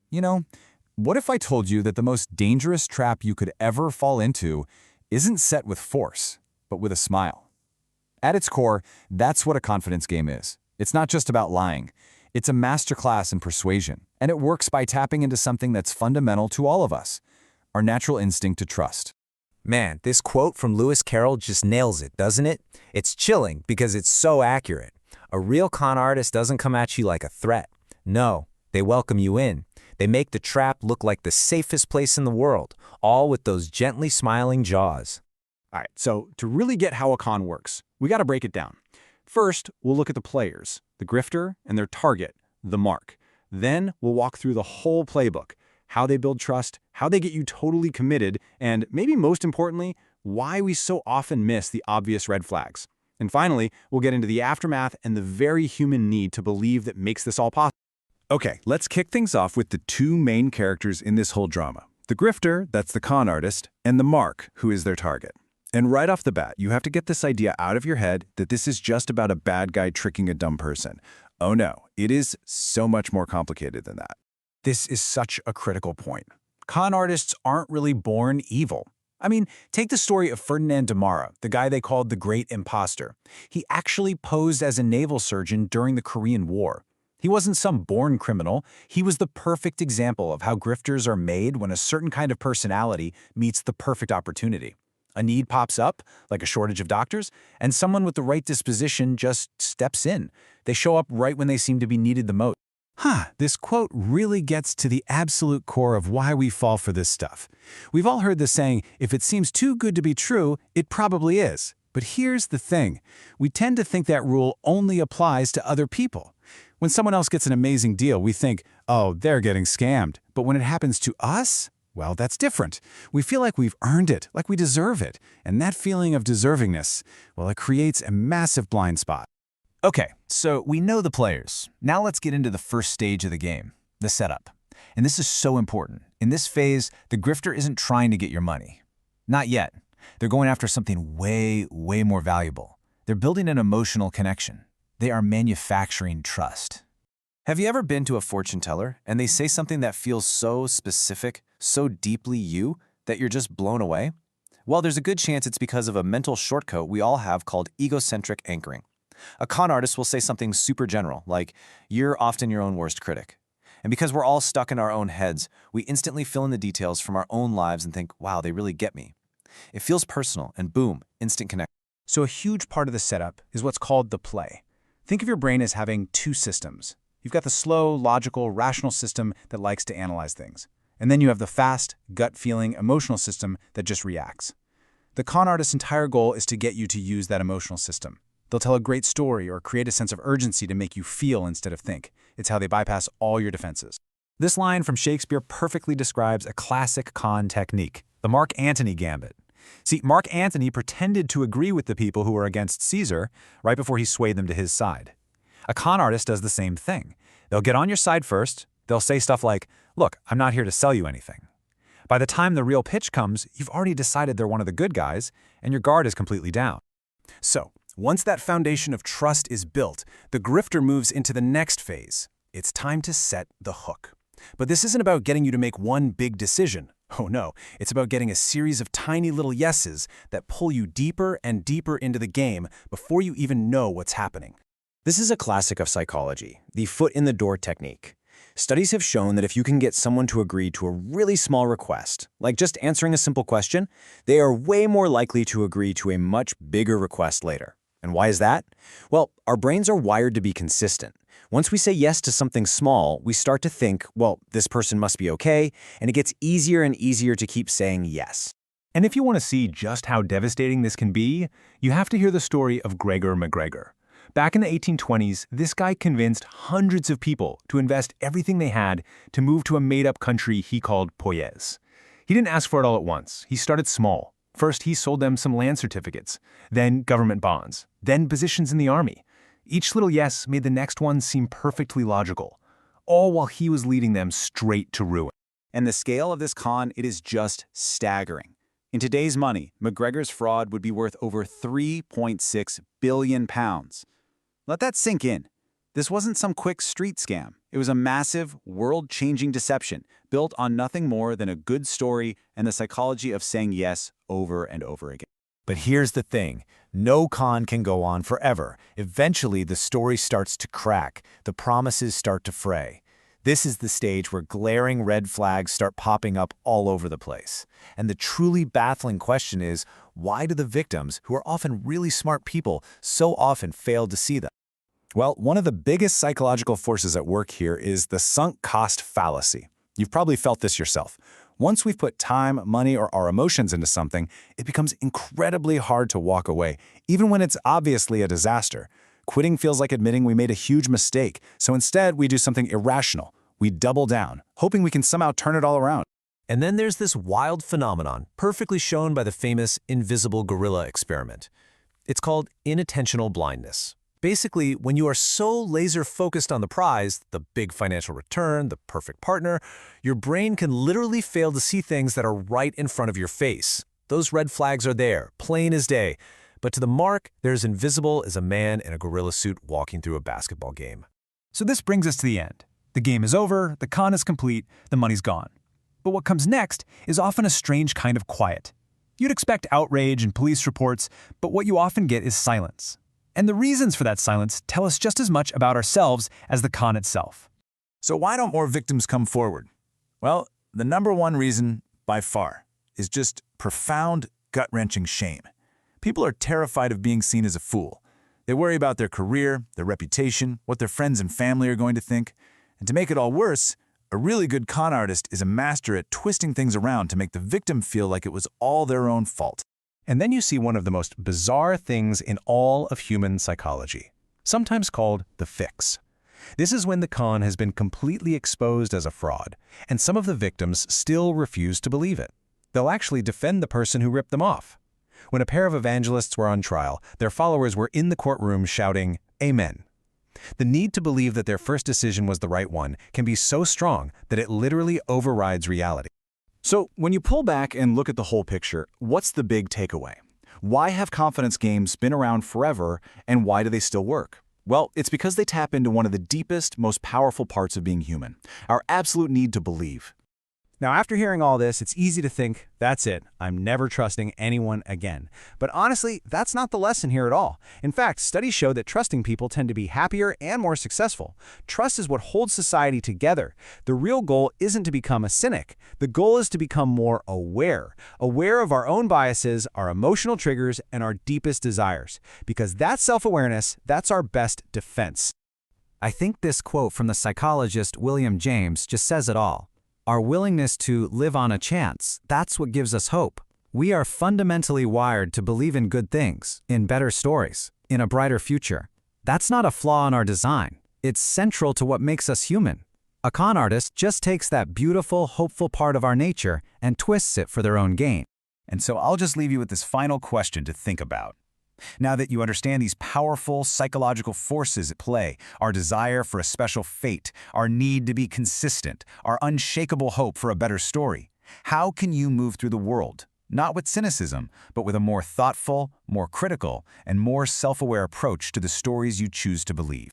You know, what if I told you that the most dangerous trap you could ever fall into isn't set with force, but with a smile? At its core, that's what a confidence game is. It's not just about lying. It's a masterclass in persuasion, and it works by tapping into something that's fundamental to all of us, our natural instinct to trust. Man, this quote from Lewis Carroll just nails it, doesn't it? It's chilling because it's so accurate. A real con artist doesn't come at you like a threat. No, they welcome you in. They make the trap look like the safest place in the world, all with those gently smiling jaws. All right, so to really get how a con works, we got to break it down. First, we'll look at the players, the grifter, and their target, the mark. Then we'll walk through the whole playbook, how they build trust, how they get you totally committed, and maybe most importantly, why we so often miss the obvious red flags. And finally, we'll get into the aftermath and the very human need to believe that makes this all possible. Okay, let's kick things off with the two main characters in this whole drama. The grifter, that's the con artist, and the mark, who is their target. And right off the bat, you have to get this idea out of your head that this is just about a bad guy tricking a dumb person. Oh no, it is so much more complicated than that. This is such a critical point. Con artists aren't really born evil. I mean, take the story of Ferdinand Damara, the guy they called the Great Imposter. He actually posed as a naval surgeon during the Korean War. He wasn't some born criminal. He was the perfect example of how grifters are made when a certain kind of personality meets the perfect opportunity. A need pops up, like a shortage of doctors, and someone with the right disposition just steps in. They show up right when they seem to be needed the most. This quote really gets to the absolute core of why we fall for this stuff. We've all heard the saying, if it seems too good to be true, it probably is. But here's the thing. We tend to think that rule only applies to other people. When someone else gets an amazing deal, we think, oh, they're getting scammed. But when it happens to us, well, that's different. We feel like we've earned it, like we deserve it. And that feeling of deservingness, well, it creates a massive blind spot. Okay, so we know the players. Now let's get into the first stage of the game, the setup. And this is so important. In this phase, the grifter isn't trying to get your money. Not yet. They're going after something way more valuable. They're building an emotional connection. They are manufacturing trust. Have you ever been to a fortune teller and they say something that feels so specific, so deeply you, that you're just blown away? Well, there's a good chance it's because of a mental shortcut we all have called egocentric anchoring. A con artist will say something super general, like, you're often your own worst critic. And because we're all stuck in our own heads, we instantly fill in the details from our own lives and think, wow, they really get me. It feels personal, and boom, instant connection. So a huge part of the setup is what's called the play. Think of your brain as having two systems. You've got the slow, logical, rational system that likes to analyze things. And then you have the fast, gut-feeling, emotional system that just reacts. The con artist's entire goal is to get you to use that emotional system. They'll tell a great story or create a sense of urgency to make you feel instead of think. It's how they bypass all your defenses. This line from Shakespeare perfectly describes a classic con technique, the Mark Antony gambit. See, Mark Antony pretended to agree with the people who were against Caesar right before he swayed them to his side. A con artist does the same thing. They'll get on your side first. They'll say stuff like, look, I'm not here to sell you anything. By the time the real pitch comes, you've already decided they're one of the good guys, and your guard is completely down. So, once that foundation of trust is built, the grifter moves into the next phase. It's time to set the hook. But this isn't about getting you to make one big decision. Oh no, it's about getting a series of tiny little yeses that pull you deeper and deeper into the game before you even know what's happening. This is a classic of psychology, the foot-in-the-door technique. Studies have shown that if you can get someone to agree to a really small request, like just answering a simple question, they are way more likely to agree to a much bigger request later. And why is that? Well, our brains are wired to be consistent. Once we say yes to something small, we start to think, well, this person must be okay, and it gets easier and easier to keep saying yes. And if you want to see just how devastating this can be, you have to hear the story of Gregor McGregor. Back in the 1820s, this guy convinced hundreds of people to invest everything they had to move to a made-up country he called Poyez. He didn't ask for it all at once. He started small. First, he sold them some land certificates, then government bonds, then positions in the army. Each little yes made the next one seem perfectly logical, all while he was leading them straight to ruin. And the scale of this con, it is just staggering. In today's money, McGregor's fraud would be worth over £3.6 billion. Let that sink in. This wasn't some quick street scam. It was a massive, world-changing deception built on nothing more than a good story and the psychology of saying yes over and over again. But here's the thing. No con can go on forever. Eventually, the story starts to crack. The promises start to fray. This is the stage where glaring red flags start popping up all over the place. And the truly baffling question is, why do the victims, who are often really smart people, so often fail to see them? Well, one of the biggest psychological forces at work here is the sunk cost fallacy. You've probably felt this yourself. Once we've put time, money, or our emotions into something, it becomes incredibly hard to walk away, even when it's obviously a disaster. Quitting feels like admitting we made a huge mistake, so instead we do something irrational. We double down, hoping we can somehow turn it all around. And then there's this wild phenomenon, perfectly shown by the famous invisible gorilla experiment. It's called inattentional blindness. Basically, when you are so laser-focused on the prize, the big financial return, the perfect partner, your brain can literally fail to see things that are right in front of your face. Those red flags are there, plain as day. But to the mark, they're as invisible as a man in a gorilla suit walking through a basketball game. So this brings us to the end. The game is over, the con is complete, the money's gone. But what comes next is often a strange kind of quiet. You'd expect outrage and police reports, but what you often get is silence. And the reasons for that silence tell us just as much about ourselves as the con itself. So why don't more victims come forward? Well, the number one reason, by far, is just profound, gut-wrenching shame. People are terrified of being seen as a fool. They worry about their career, their reputation, what their friends and family are going to think. And to make it all worse, a really good con artist is a master at twisting things around to make the victim feel like it was all their own fault. And then you see one of the most bizarre things in all of human psychology, sometimes called the fix. This is when the con has been completely exposed as a fraud, and some of the victims still refuse to believe it. They'll actually defend the person who ripped them off. When a pair of evangelists were on trial, their followers were in the courtroom shouting, "Amen." The need to believe that their first decision was the right one can be so strong that it literally overrides reality. So, when you pull back and look at the whole picture, what's the big takeaway? Why have confidence games been around forever, and why do they still work? Well, it's because they tap into one of the deepest, most powerful parts of being human, our absolute need to believe. Now, after hearing all this, it's easy to think, that's it, I'm never trusting anyone again. But honestly, that's not the lesson here at all. In fact, studies show that trusting people tend to be happier and more successful. Trust is what holds society together. The real goal isn't to become a cynic. The goal is to become more aware of our own biases, our emotional triggers, and our deepest desires. Because that self-awareness, that's our best defense. I think this quote from the psychologist William James just says it all. Our willingness to live on a chance, that's what gives us hope. We are fundamentally wired to believe in good things, in better stories, in a brighter future. That's not a flaw in our design. It's central to what makes us human. A con artist just takes that beautiful, hopeful part of our nature and twists it for their own gain. And so I'll just leave you with this final question to think about. Now that you understand these powerful psychological forces at play, our desire for a special fate, our need to be consistent, our unshakable hope for a better story, how can you move through the world? Not with cynicism, but with a more thoughtful, more critical, and more self-aware approach to the stories you choose to believe.